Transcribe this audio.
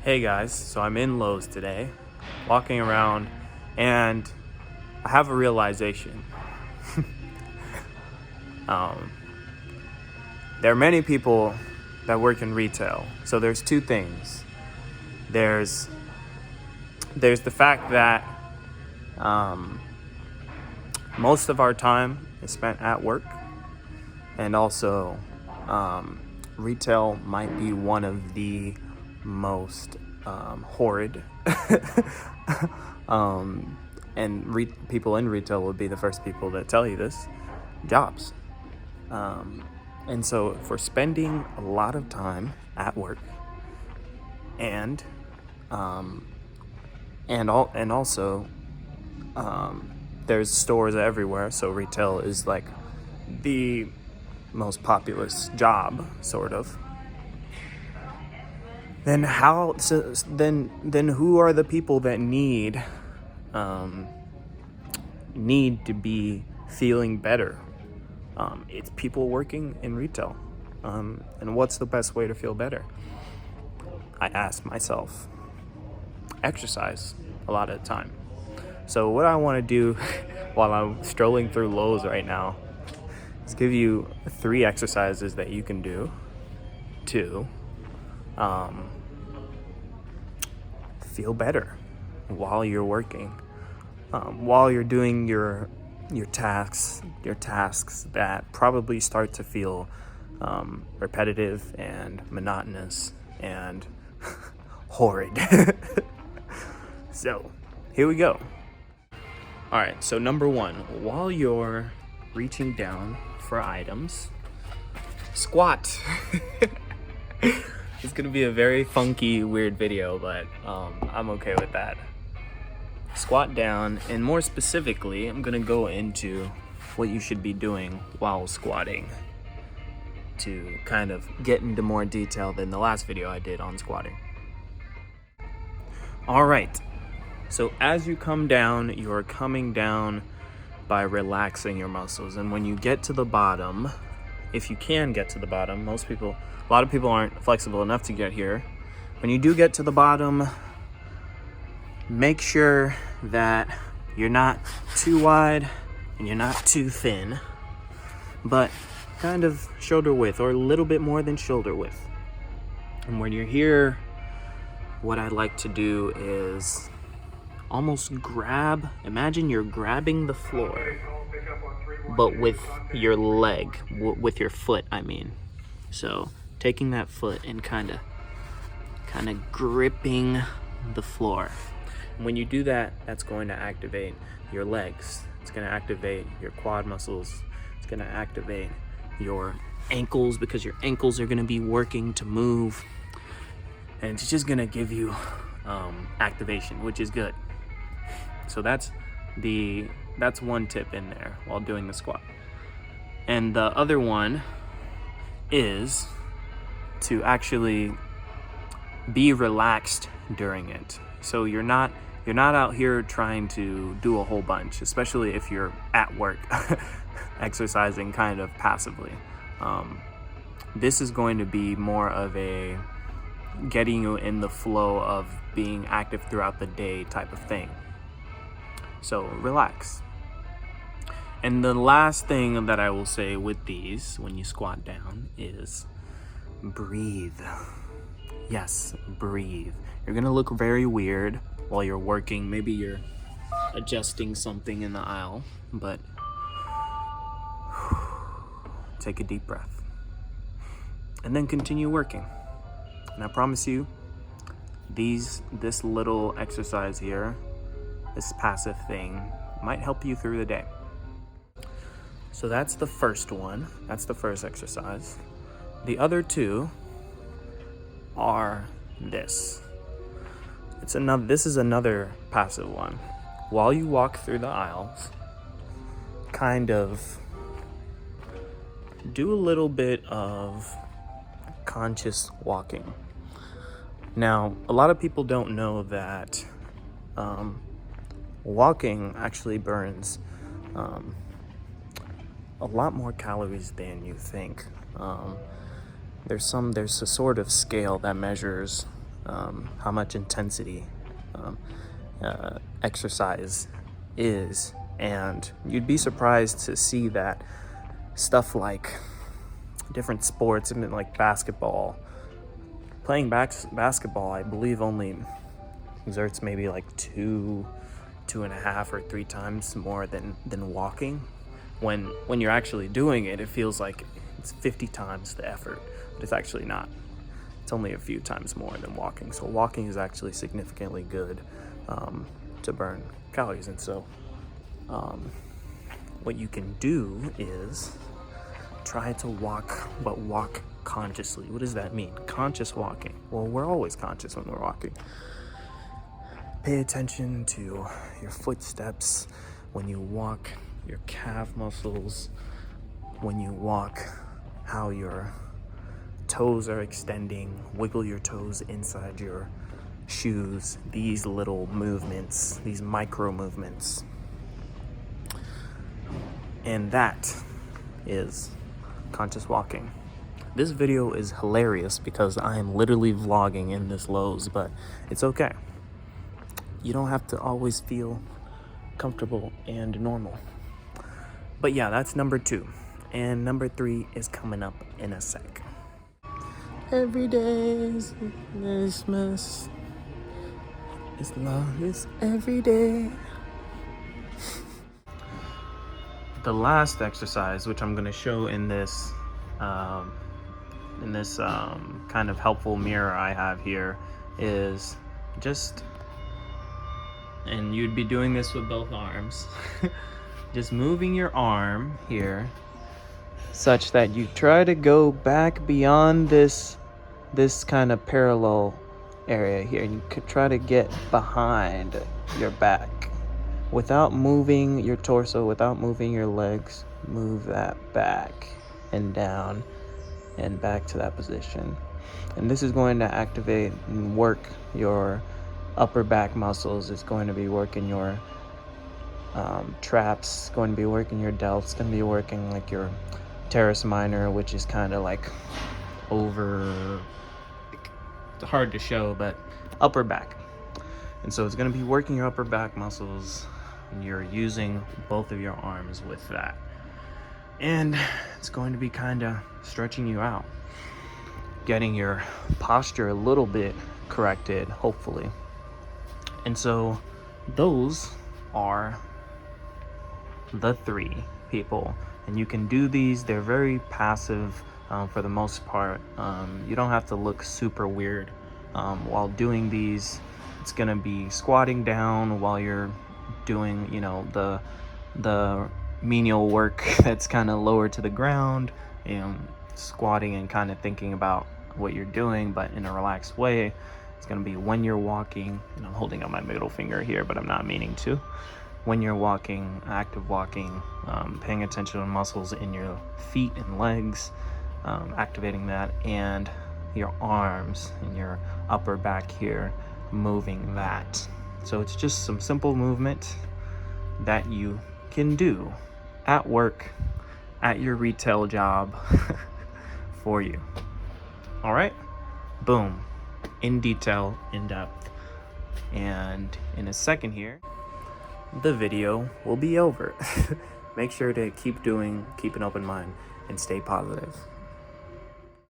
Hey guys, so I'm in Lowe's today, walking around, and I have a realization. um, there are many people that work in retail, so there's two things. There's the fact that most of our time is spent at work, and also retail might be one of the most horrid people in retail would be the first people that tell you this jobs. And so if we're spending a lot of time at work and also there's stores everywhere, so retail is like the most populous job, sort of. Then who are the people that need to be feeling better? It's people working in retail. And what's the best way to feel better? I ask myself, exercise a lot of the time. So what I want to do while I'm strolling through Lowe's right now is give you 3 exercises that you can do to feel better while you're working, while you're doing your tasks that probably start to feel repetitive and monotonous and horrid. So here we go. All right, so number 1, while you're reaching down for items, squat. It's gonna be a very funky, weird video, but I'm okay with that. Squat down, and more specifically, I'm gonna go into what you should be doing while squatting to kind of get into more detail than the last video I did on squatting. All right, so as you come down, you're coming down by relaxing your muscles, and when you get to the bottom, if you can get to the bottom, a lot of people aren't flexible enough to get here. When you do get to the bottom, make sure that you're not too wide and you're not too thin, but kind of shoulder width or a little bit more than shoulder width. And when you're here, what I like to do is almost imagine you're grabbing the floor, but with your leg, with your foot, I mean. So taking that foot and kind of gripping the floor. And when you do that, that's going to activate your legs. It's going to activate your quad muscles. It's going to activate your ankles, because your ankles are going to be working to move. And it's just going to give you activation, which is good. So that's one tip in there while doing the squat. And the other one is to actually be relaxed during it. So you're not out here trying to do a whole bunch, especially if you're at work exercising kind of passively. This is going to be more of a getting you in the flow of being active throughout the day type of thing. So relax. And the last thing that I will say with these when you squat down is breathe. Yes, breathe. You're gonna look very weird while you're working. Maybe you're adjusting something in the aisle, but take a deep breath and then continue working. And I promise you, this little exercise here, this passive thing, might help you through the day. So that's the first one. That's the first exercise. The other 2 are this. This is another passive one. While you walk through the aisles, kind of do a little bit of conscious walking. Now, a lot of people don't know that walking actually burns a lot more calories than you think. There's a sort of scale that measures how much intensity exercise is. And you'd be surprised to see that stuff like different sports, I mean, like basketball, playing basketball, I believe only exerts maybe like 2.5 or 3 times more than walking. When you're actually doing it, it feels like it's 50 times the effort, but it's actually not. It's only a few times more than walking. So walking is actually significantly good to burn calories. And so what you can do is try to walk, but walk consciously. What does that mean? Conscious walking. Well, we're always conscious when we're walking. Pay attention to your footsteps when you walk, your calf muscles when you walk, how your toes are extending. Wiggle your toes inside your shoes. These little movements, these micro movements. And that is conscious walking. This video is hilarious because I am literally vlogging in this Lowe's, but it's okay. You don't have to always feel comfortable and normal. But yeah, that's number 2. And number 3 is coming up in a sec. Every day is Christmas, as long as every day. The last exercise, which I'm going to show in this kind of helpful mirror I have here, is just, and you'd be doing this with both arms, just moving your arm here such that you try to go back beyond this kind of parallel area here. You could try to get behind your back without moving your torso, without moving your legs. Move that back and down and back to that position. And this is going to activate and work your upper back muscles. It's going to be working your traps, going to be working your delts, going to be working like your teres minor, which is kind of like over, it's hard to show, but upper back. And so it's going to be working your upper back muscles, and you're using both of your arms with that. And it's going to be kind of stretching you out, getting your posture a little bit corrected, hopefully. And so those are the 3 people. And you can do these. They're very passive for the most part. You don't have to look super weird while doing these. It's going to be squatting down while you're doing, you know, the menial work that's kind of lower to the ground, and squatting and kind of thinking about what you're doing, but in a relaxed way. It's going to be when you're walking, and I'm holding up my middle finger here, but I'm not meaning to. When you're walking, active walking, paying attention to muscles in your feet and legs, activating that, and your arms and your upper back here, moving that. So it's just some simple movement that you can do at work, at your retail job, for you. All right? Boom. In detail, in depth. And in a second here, the video will be over. Make sure to keep an open mind and stay positive.